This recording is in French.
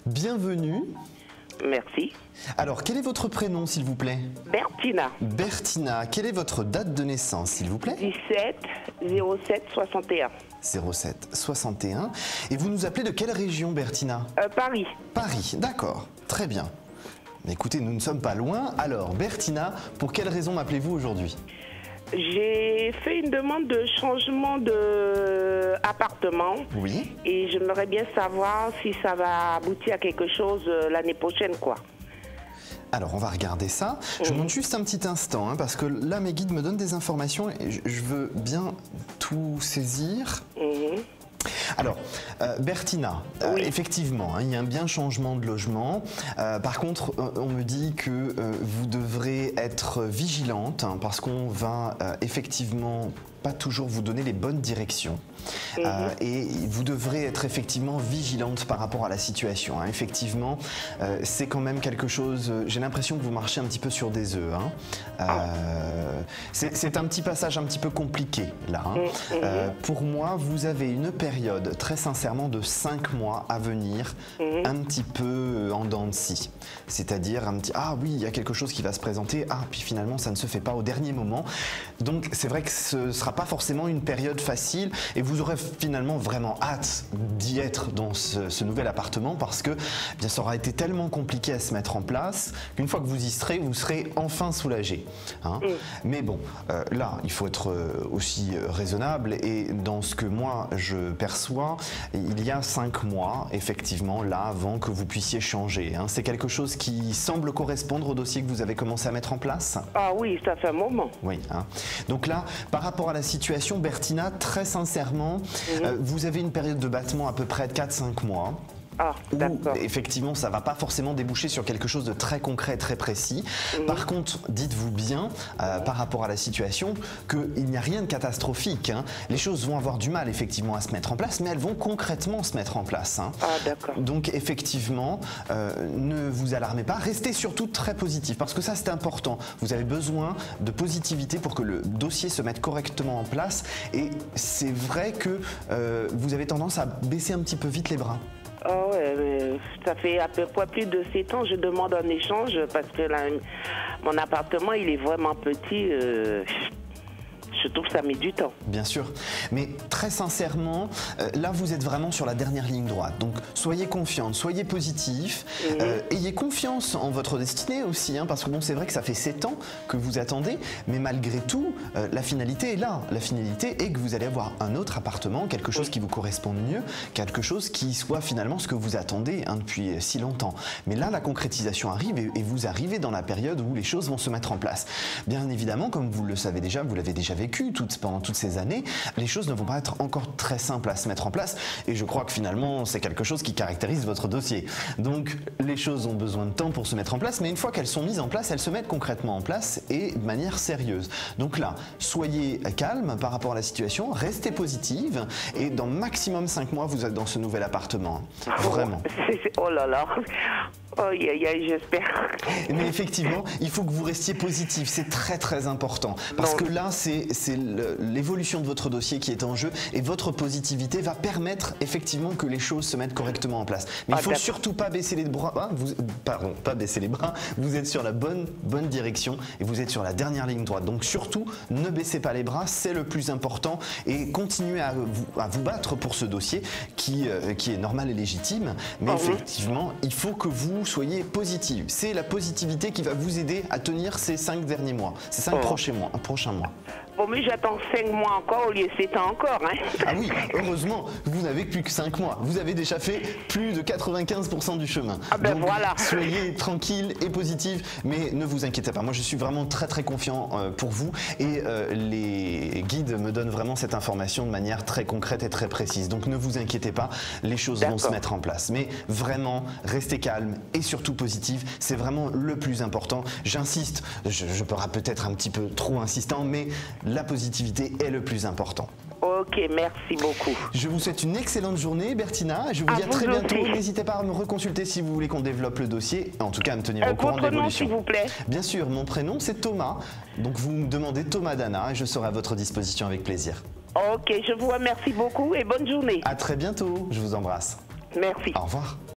Bienvenue. Merci. Alors, quel est votre prénom, s'il vous plaît? Bertina. Bertina. Quelle est votre date de naissance, s'il vous plaît? 17 07 61. 07 61. Et vous nous appelez de quelle région, Bertina? Paris. Paris, d'accord. Très bien. Mais écoutez, nous ne sommes pas loin. Alors, Bertina, pour quelle raison m'appelez-vous aujourd'hui? J'ai fait une demande de changement d'appartement. Oui. Et j'aimerais bien savoir si ça va aboutir à quelque chose l'année prochaine, quoi. Alors, on va regarder ça. Je monte juste un petit instant, parce que là, mes guides me donnent des informations et je veux bien tout saisir. Alors, Bertina, Oui. effectivement, il y a un bien changement de logement. Par contre, on me dit que vous devrez être vigilante parce qu'on va effectivement pas toujours vous donner les bonnes directions. Et vous devrez être effectivement vigilante par rapport à la situation. Effectivement, c'est quand même quelque chose, j'ai l'impression que vous marchez un petit peu sur des œufs. C'est un petit passage un petit peu compliqué là. Pour moi, vous avez une période très sincèrement de 5 mois à venir, un petit peu en dents de scie. C'est-à-dire un petit, ah oui, il y a quelque chose qui va se présenter, ah puis finalement ça ne se fait pas au dernier moment. Donc c'est vrai que ce ne sera pas forcément une période facile et vous aurez finalement vraiment hâte d'y être dans ce nouvel appartement parce que eh bien, ça aura été tellement compliqué à se mettre en place qu'une fois que vous y serez, vous serez enfin soulagé. Mais bon, là, il faut être aussi raisonnable et dans ce que moi je perçois, il y a 5 mois, effectivement, là, avant que vous puissiez changer. C'est quelque chose qui semble correspondre au dossier que vous avez commencé à mettre en place? Ah oui, ça fait un moment. Oui. Donc là, par rapport à la situation, Bertina, très sincèrement, vous avez une période de battement à peu près de 4-5 mois. Ah, d'accord. Effectivement, ça ne va pas forcément déboucher sur quelque chose de très concret, très précis. Par contre, dites-vous bien, par rapport à la situation, qu'il n'y a rien de catastrophique. Les choses vont avoir du mal, effectivement, à se mettre en place, mais elles vont concrètement se mettre en place. Ah, d'accord. Donc, effectivement, ne vous alarmez pas. Restez surtout très positif, parce que ça, c'est important. Vous avez besoin de positivité pour que le dossier se mette correctement en place. Et c'est vrai que vous avez tendance à baisser un petit peu vite les bras. Ah ouais, mais ça fait à peu près plus de 7 ans, je demande un échange parce que là, mon appartement, il est vraiment petit. Je trouve que ça met du temps. Bien sûr, mais très sincèrement, là vous êtes vraiment sur la dernière ligne droite. Donc soyez confiante, soyez positif, ayez confiance en votre destinée aussi, parce que bon, c'est vrai que ça fait 7 ans que vous attendez, mais malgré tout, la finalité est là. La finalité est que vous allez avoir un autre appartement, quelque chose qui vous corresponde mieux, quelque chose qui soit finalement ce que vous attendez depuis si longtemps. Mais là, la concrétisation arrive et vous arrivez dans la période où les choses vont se mettre en place. Bien évidemment, comme vous le savez déjà, vous l'avez déjà vécu pendant toutes ces années, les choses ne vont pas être encore très simples à se mettre en place et je crois que finalement c'est quelque chose qui caractérise votre dossier. Donc les choses ont besoin de temps pour se mettre en place, mais une fois qu'elles sont mises en place, elles se mettent concrètement en place et de manière sérieuse. Donc là, soyez calme par rapport à la situation, restez positive et dans maximum 5 mois, vous êtes dans ce nouvel appartement. Vraiment. Oh là là. Oh, j'espère. Mais effectivement, il faut que vous restiez positif, c'est très très important. Parce que là, c'est l'évolution de votre dossier qui est en jeu et votre positivité va permettre effectivement que les choses se mettent correctement en place. Mais il ne faut surtout pas baisser les bras. Pardon, pas baisser les bras. Vous êtes sur la bonne direction et vous êtes sur la dernière ligne droite. Donc surtout, ne baissez pas les bras, c'est le plus important et continuez à vous battre pour ce dossier qui est normal et légitime. Mais effectivement, il faut que vous soyez positive. C'est la positivité qui va vous aider à tenir ces 5 derniers mois, ces 5 prochains mois. Bon, mais j'attends 5 mois encore au lieu de 7 ans encore. Ah oui, heureusement, vous n'avez plus que 5 mois. Vous avez déjà fait plus de 95% du chemin. Ah ben donc, voilà. Soyez tranquille et positive, mais ne vous inquiétez pas. Moi, je suis vraiment très très confiant pour vous et les guides me donnent vraiment cette information de manière très concrète et très précise. Donc ne vous inquiétez pas, les choses vont se mettre en place. Mais vraiment, restez calme et surtout positive. C'est vraiment le plus important. J'insiste, je peux peut-être un petit peu trop insistant, mais la positivité est le plus important. Ok, merci beaucoup. Je vous souhaite une excellente journée, Bertina. Je vous dis à très bientôt. N'hésitez pas à me reconsulter si vous voulez qu'on développe le dossier. En tout cas, à me tenir au courant de l'évolution. Votre nom, s'il vous plaît. Bien sûr, mon prénom, c'est Thomas. Donc, vous me demandez Thomas Dana et je serai à votre disposition avec plaisir. Ok, je vous remercie beaucoup et bonne journée. À très bientôt. Je vous embrasse. Merci. Au revoir.